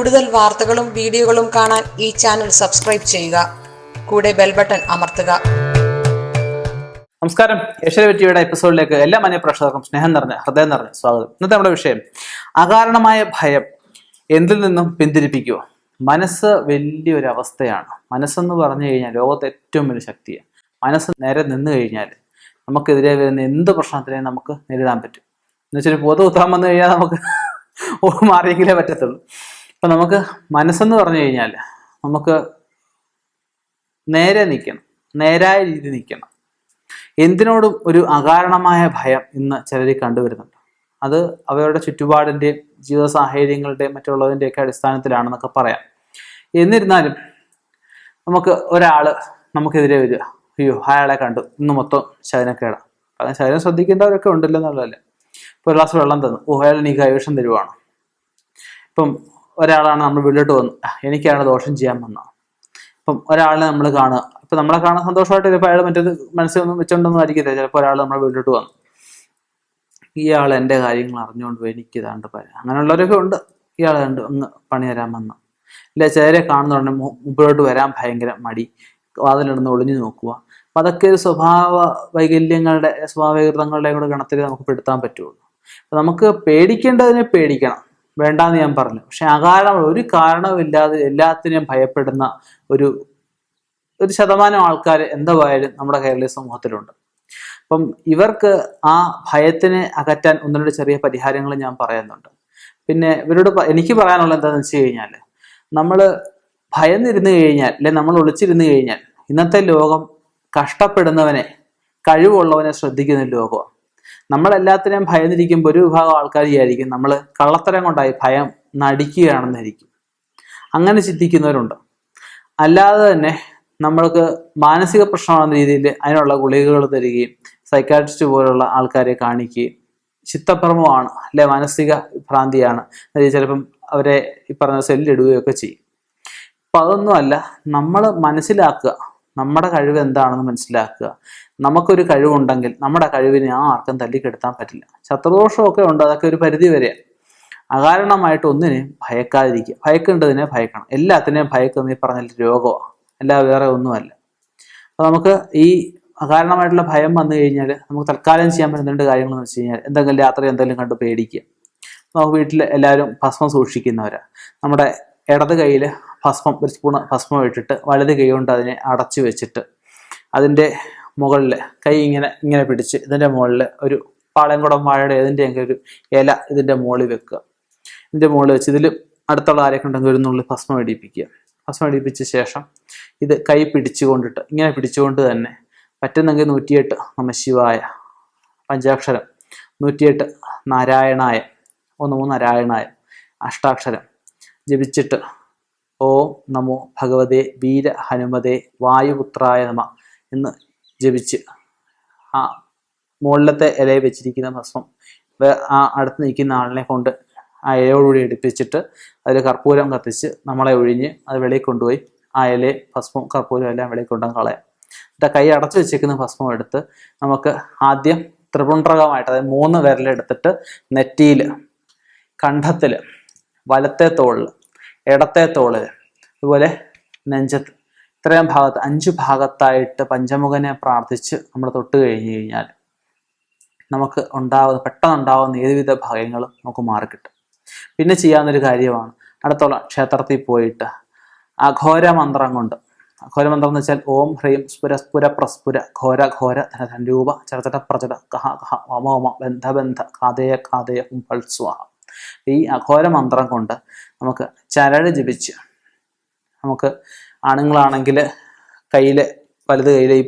കൂടുതൽ വാർത്തകളും വീഡിയോകളും കാണാൻ ഈ ചാനൽ സബ്സ്ക്രൈബ് ചെയ്യുക. കൂടെ ബെൽ ബട്ടൺ അമർത്തുക. നമസ്കാരം. ഏഷ്യാനെറ്റ് ടിവിയുടെ എപ്പിസോഡിലേക്ക് എല്ലാ മാന്യപ്രേക്ഷകർക്കും ഹൃദയം നിറഞ്ഞ സ്വാഗതം. ഇന്നത്തെ നമ്മുടെ വിഷയം അകാരണമായ ഭയം എന്തിൽ നിന്നും പിന്തിരിപ്പിക്കുമോ. മനസ്സ് വലിയൊരു അവസ്ഥയാണ്. മനസ്സെന്ന് പറഞ്ഞു കഴിഞ്ഞാൽ ലോകത്തെ ഏറ്റവും വലിയ ശക്തിയാണ്. മനസ്സ് നേരെ നിന്ന് കഴിഞ്ഞാൽ നമുക്കെതിരെ വരുന്ന എന്ത് പ്രശ്നത്തിനെയും നമുക്ക് നേരിടാൻ പറ്റും. എന്നുവെച്ചാൽ പൊതു ഉത്തരം വന്നു കഴിഞ്ഞാൽ നമുക്ക് മാറിയെങ്കിലേ പറ്റത്തുള്ളൂ. അപ്പം നമുക്ക് മനസ്സെന്ന് പറഞ്ഞു കഴിഞ്ഞാൽ നമുക്ക് നേരെ നിൽക്കണം, നേരായ രീതി നിൽക്കണം. എന്തിനോടും ഒരു അകാരണമായ ഭയം ഇന്ന് ചിലരിൽ കണ്ടുവരുന്നുണ്ട്. അത് അവരുടെ ചുറ്റുപാടിൻ്റെയും ജീവിത സാഹചര്യങ്ങളുടെയും മറ്റുള്ളതിൻ്റെയൊക്കെ അടിസ്ഥാനത്തിലാണെന്നൊക്കെ പറയാം. എന്നിരുന്നാലും നമുക്ക് ഒരാൾ നമുക്കെതിരെ വരിക, അയ്യോ അയാളെ കണ്ടു ഇന്ന് മൊത്തം ശകനക്കേടാ. കാരണം ശകനം ശ്രദ്ധിക്കേണ്ടവരൊക്കെ ഉണ്ടല്ലോ എന്നുള്ളതല്ലേ. ഇപ്പോൾ ഒരു ഗ്ലാസ് വെള്ളം തന്നു, അയാൾ നീ കൈവശം തരുവാണ്. ഇപ്പം ഒരാളാണ് നമ്മൾ വീട്ടിലോട്ട് വന്നു, എനിക്കാണ് ദോഷം ചെയ്യാൻ വന്നത്. ഇപ്പം ഒരാളെ നമ്മൾ കാണുക, ഇപ്പം നമ്മളെ കാണാൻ സന്തോഷമായിട്ട് ചിലപ്പോൾ അയാൾ മറ്റേത് മനസ്സിലൊന്നും വെച്ചോണ്ടൊന്നും ആയിരിക്കില്ല. ചിലപ്പോൾ ഒരാൾ നമ്മുടെ വീട്ടിലോട്ട് വന്നു, ഇയാൾ എൻ്റെ കാര്യങ്ങൾ അറിഞ്ഞുകൊണ്ട് പോയി എനിക്ക് ഇതാണ്ട് പറയാം. അങ്ങനെയുള്ളവരൊക്കെ ഉണ്ട്. ഇയാൾ കണ്ട് അങ്ങ് പണി തരാൻ വന്നു. ഇല്ല, ചിലരെ കാണുന്നതുകൊണ്ട് മുമ്പിലോട്ട് വരാൻ ഭയങ്കര മടി, വാതിലിടുന്ന് ഒളിഞ്ഞു നോക്കുക. അപ്പം അതൊക്കെ ഒരു സ്വഭാവ വൈകല്യങ്ങളുടെ സ്വഭാവവികൃതങ്ങളുടെ കൂടെ ഗണത്തിൽ നമുക്ക് പെടുത്താൻ പറ്റുള്ളൂ. അപ്പം നമുക്ക് പേടിക്കേണ്ടതിനെ പേടിക്കണം, വേണ്ടാന്ന് ഞാൻ പറഞ്ഞു. പക്ഷെ അകാരണം ഒരു കാരണമില്ലാതെ എല്ലാത്തിനെയും ഭയപ്പെടുന്ന ഒരു ശതമാനം ആൾക്കാർ എന്തായാലും നമ്മുടെ കേരളീയ സമൂഹത്തിലുണ്ട്. അപ്പം ഇവർക്ക് ആ ഭയത്തിനെ അകറ്റാൻ ഒന്ന് രണ്ട് ചെറിയ പരിഹാരങ്ങൾ ഞാൻ പറയുന്നുണ്ട്. പിന്നെ ഇവരോട് എനിക്ക് പറയാനുള്ളത് എന്താണെന്ന് വെച്ച് കഴിഞ്ഞാൽ, നമ്മൾ ഭയന്നിരുന്നു കഴിഞ്ഞാൽ, അല്ലെ നമ്മൾ ഒളിച്ചിരുന്നു കഴിഞ്ഞാൽ, ഇന്നത്തെ ലോകം കഷ്ടപ്പെടുന്നവനെ, കഴിവുള്ളവനെ ശ്രദ്ധിക്കുന്ന ലോകമാണ്. നമ്മളെല്ലാത്തിനെയും ഭയന്നിരിക്കുമ്പോൾ ഒരു വിഭാഗം ആൾക്കാർ വിചാരിക്കും നമ്മൾ കള്ളത്തരം കൊണ്ടായി ഭയം നടിക്കുകയാണെന്നായിരിക്കും. അങ്ങനെ ചിന്തിക്കുന്നവരുണ്ട്. അല്ലാതെ തന്നെ നമ്മൾക്ക് മാനസിക പ്രശ്നമാണെന്ന രീതിയിൽ അതിനുള്ള ഗുളികകൾ തരികയും സൈക്കാട്രിസ്റ്റ് പോലുള്ള ആൾക്കാരെ കാണിക്കുകയും ചിത്തഭ്രമമാണ് അല്ലെ മാനസിക ഭ്രാന്തിയാണ് ചിലപ്പം അവരെ ഈ പറഞ്ഞ സെല്ലിടുകയൊക്കെ ചെയ്യും. അപ്പം അതൊന്നുമല്ല, നമ്മൾ മനസ്സിലാക്കുക, നമ്മുടെ കഴിവ് എന്താണെന്ന് മനസ്സിലാക്കുക. നമുക്കൊരു കഴിവുണ്ടെങ്കിൽ നമ്മുടെ കഴിവിനെ ആർക്കും തല്ലിക്കെടുത്താൻ പറ്റില്ല. ശത്രുദോഷമൊക്കെ ഉണ്ട്, അതൊക്കെ ഒരു പരിധി വരെയാണ്. അകാരണമായിട്ട് ഒന്നിനെയും ഭയക്കാതിരിക്കുക. ഭയക്കേണ്ടതിനെ ഭയക്കണം. എല്ലാത്തിനെയും ഭയക്കുന്ന ഈ പറഞ്ഞ രോഗമാണ്, അല്ലാതെ വേറെ ഒന്നുമല്ല. അപ്പൊ നമുക്ക് ഈ അകാരണമായിട്ടുള്ള ഭയം വന്നു കഴിഞ്ഞാൽ നമുക്ക് തൽക്കാലം ചെയ്യാൻ പറ്റുന്ന രണ്ട് കാര്യങ്ങളെന്ന് വെച്ച് കഴിഞ്ഞാൽ, എന്തെങ്കിലും രാത്രി എന്തെങ്കിലും കണ്ട് പേടിക്കുക. നമുക്ക് വീട്ടിൽ എല്ലാവരും ഭസ്മം സൂക്ഷിക്കുന്നവരാണ്. നമ്മുടെ ഇടത് കയ്യിൽ ഭസ്മം, ഒരു സ്പൂണ് ഭസ്മം ഇട്ടിട്ട് വലത് കൈ കൊണ്ട് അതിനെ അടച്ചു വെച്ചിട്ട് അതിൻ്റെ മുകളിൽ കൈ ഇങ്ങനെ പിടിച്ച് ഇതിൻ്റെ മുകളിൽ ഒരു പാളയംകുടം വാഴയുടെ ഏതിൻ്റെയെങ്കിലും ഒരു ഇല ഇതിൻ്റെ മുകളിൽ വെക്കുക. ഇതിൻ്റെ മുകളിൽ വെച്ച് ഇതിൽ അടുത്തുള്ള ആരെയൊക്കെ ഉണ്ടെങ്കിൽ ഒരു നുള്ളിൽ ഭസ്മം ഇടിപ്പിക്കുക. ഭസ്മം ഇടിപ്പിച്ച ശേഷം ഇത് കൈ പിടിച്ചുകൊണ്ടിട്ട് ഇങ്ങനെ പിടിച്ചുകൊണ്ട് തന്നെ പറ്റുന്നെങ്കിൽ 108 നമഃശിവായ പഞ്ചാക്ഷരം, 108 നാരായണായ, 1 നാരായണായ അഷ്ടാക്ഷരം ജപിച്ചിട്ട് ഓം നമോ ഭഗവതേ വീര ഹനുമതേ വായുപുത്രായ നമ എന്ന് ജപിച്ച് ആ മുകളിലത്തെ ഇലയെ വെച്ചിരിക്കുന്ന ഭസ്മം ആ അടുത്ത് നിൽക്കുന്ന ആളിനെ കൊണ്ട് ആ ഇലയോടുകൂടി എടുപ്പിച്ചിട്ട് അതിൽ കർപ്പൂരം കത്തിച്ച് നമ്മളെ ഒഴിഞ്ഞ് അത് വെളിയിൽ കൊണ്ടുപോയി ആ ഇലയെ ഭസ്മം കർപ്പൂരം എല്ലാം വെളിയിൽ കൊണ്ടുപോകാൻ കളയാം. എന്നിട്ട് കൈ അടച്ചു വെച്ചിരിക്കുന്ന ഭസ്മം എടുത്ത് നമുക്ക് ആദ്യം ത്രിപുണ്ഡ്രകമായിട്ട്, അതായത് 3 വിരലെടുത്തിട്ട് നെറ്റിയിൽ, കണ്ഠത്തിൽ, വലത്തെ തോളിൽ, ഇടത്തെ തോളിൽ, അതുപോലെ നെഞ്ചത്ത്, ഇത്രയും ഭാഗത്ത് 5 ഭാഗത്തായിട്ട് പഞ്ചമുഖനെ പ്രാർത്ഥിച്ച് നമ്മൾ തൊട്ട് കഴിഞ്ഞ് കഴിഞ്ഞാൽ നമുക്ക് പെട്ടെന്നുണ്ടാവുന്ന ഏതുവിധ ഭയങ്ങളും നമുക്ക് മാറിക്കിട്ടും. പിന്നെ ചെയ്യാവുന്നൊരു കാര്യമാണ്, അടുത്തുള്ള ക്ഷേത്രത്തിൽ പോയിട്ട് അഘോര മന്ത്രം കൊണ്ട്, അഘോര മന്ത്രം എന്ന് വെച്ചാൽ ഓം ഹ്രീം സ്ഫുര സ്ഫുര പ്രസ്ഫുര ഘോര ഘോര ധനധൻരൂപ ചരചട പ്രചട കഹ കഹ വമ വമ ബന്ധ ബന്ധ കാതയ കാതയ ഹുംഫൽ സ്വാഹ. ഈ അഘോര മന്ത്രം കൊണ്ട് നമുക്ക് ചരട് ജപിച്ച്, നമുക്ക് ആണുങ്ങളാണെങ്കിൽ കയ്യിൽ, വലത് കയ്യിൽ ഈ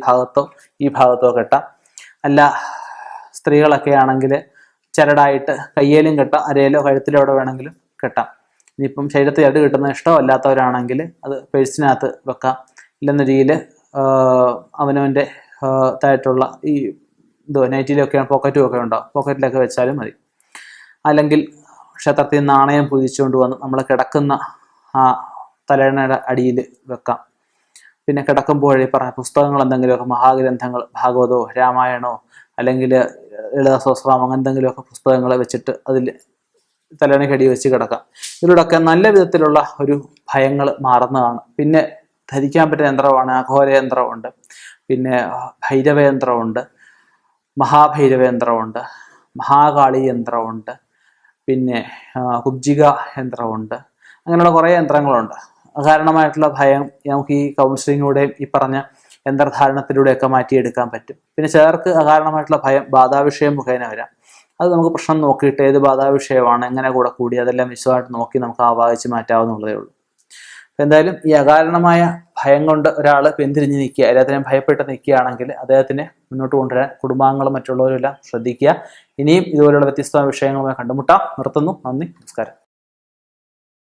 ഭാഗത്തോ കെട്ടാം. അല്ല സ്ത്രീകളൊക്കെ ആണെങ്കിൽ ചരടായിട്ട് കയ്യേലും കെട്ടാം, അരയിലോ കഴുത്തിലോ എവിടെ വേണമെങ്കിലും കെട്ടാം. ഇനിയിപ്പം ശരീരത്തിൽ ചരട് കിട്ടുന്ന ഇഷ്ടമല്ലാത്തവരാണെങ്കിൽ അത് പേഴ്സിനകത്ത് വെക്കാം. ഇല്ലെന്ന രീതിയിൽ അവനവൻ്റെ തായിട്ടുള്ള ഈ നൈറ്റിലൊക്കെ പോക്കറ്റും ഒക്കെ ഉണ്ടാവും, പോക്കറ്റിലൊക്കെ വെച്ചാലും മതി. അല്ലെങ്കിൽ ക്ഷേത്രത്തിൽ നാണയം പൂജിച്ചുകൊണ്ട് വന്ന് നമ്മൾ കിടക്കുന്ന ആ തലയണയുടെ അടിയിൽ വെക്കാം. പിന്നെ കിടക്കുമ്പോഴേ പറഞ്ഞ പുസ്തകങ്ങൾ എന്തെങ്കിലുമൊക്കെ, മഹാഗ്രന്ഥങ്ങൾ, ഭാഗവതോ രാമായണോ അല്ലെങ്കിൽ ലളിത സഹസ്രനാമം അങ്ങനെ എന്തെങ്കിലുമൊക്കെ പുസ്തകങ്ങൾ വെച്ചിട്ട് അതിൽ തലയണയ്ക്ക് അടി വെച്ച് കിടക്കാം. ഇതിലൂടെയൊക്കെ നല്ല വിധത്തിലുള്ള ഒരു ഭയങ്ങൾ മാറുന്നതാണ്. പിന്നെ ധരിക്കാൻ പറ്റുന്ന യന്ത്രമാണ് അഘോര യന്ത്രമുണ്ട്, പിന്നെ ഭൈരവയന്ത്രമുണ്ട്, മഹാഭൈരവയന്ത്രമുണ്ട്, മഹാകാളി യന്ത്രമുണ്ട്, പിന്നെ കുബ്ജിക യന്ത്രമുണ്ട്. അങ്ങനെയുള്ള കുറേ യന്ത്രങ്ങളുണ്ട്. അകാരണമായിട്ടുള്ള ഭയം നമുക്ക് ഈ കൗൺസിലിങ്ങിലൂടെയും ഈ പറഞ്ഞ യന്ത്രധാരണത്തിലൂടെയൊക്കെ മാറ്റിയെടുക്കാൻ പറ്റും. പിന്നെ ചിലർക്ക് അകാരണമായിട്ടുള്ള ഭയം ബാധാവിഷയം മുഖേന വരാം. അത് നമുക്ക് പ്രശ്നം നോക്കിയിട്ട് ഏത് ബാധാവിഷയമാണ്, എങ്ങനെ കൂടി അതെല്ലാം വിശദമായിട്ട് നോക്കി നമുക്ക് ആവാഹിച്ച് മാറ്റാവുന്നതേ ഉള്ളൂ. അപ്പം എന്തായാലും ഈ അകാരണമായ ഭയം കൊണ്ട് ഒരാൾ പിന്തിരിഞ്ഞ് നിൽക്കുക, എല്ലാത്തിനെയും ഭയപ്പെട്ട് നിൽക്കുകയാണെങ്കിൽ അദ്ദേഹത്തിനെ മുന്നോട്ട് കൊണ്ടുവരാൻ കുടുംബാംഗങ്ങളും മറ്റുള്ളവരും എല്ലാം ശ്രദ്ധിക്കുക. ഇനിയും ഇതുപോലുള്ള വ്യത്യസ്തമായ വിഷയങ്ങളുമായി കണ്ടുമുട്ടാം. നിർത്തുന്നു. നന്ദി, നമസ്കാരം.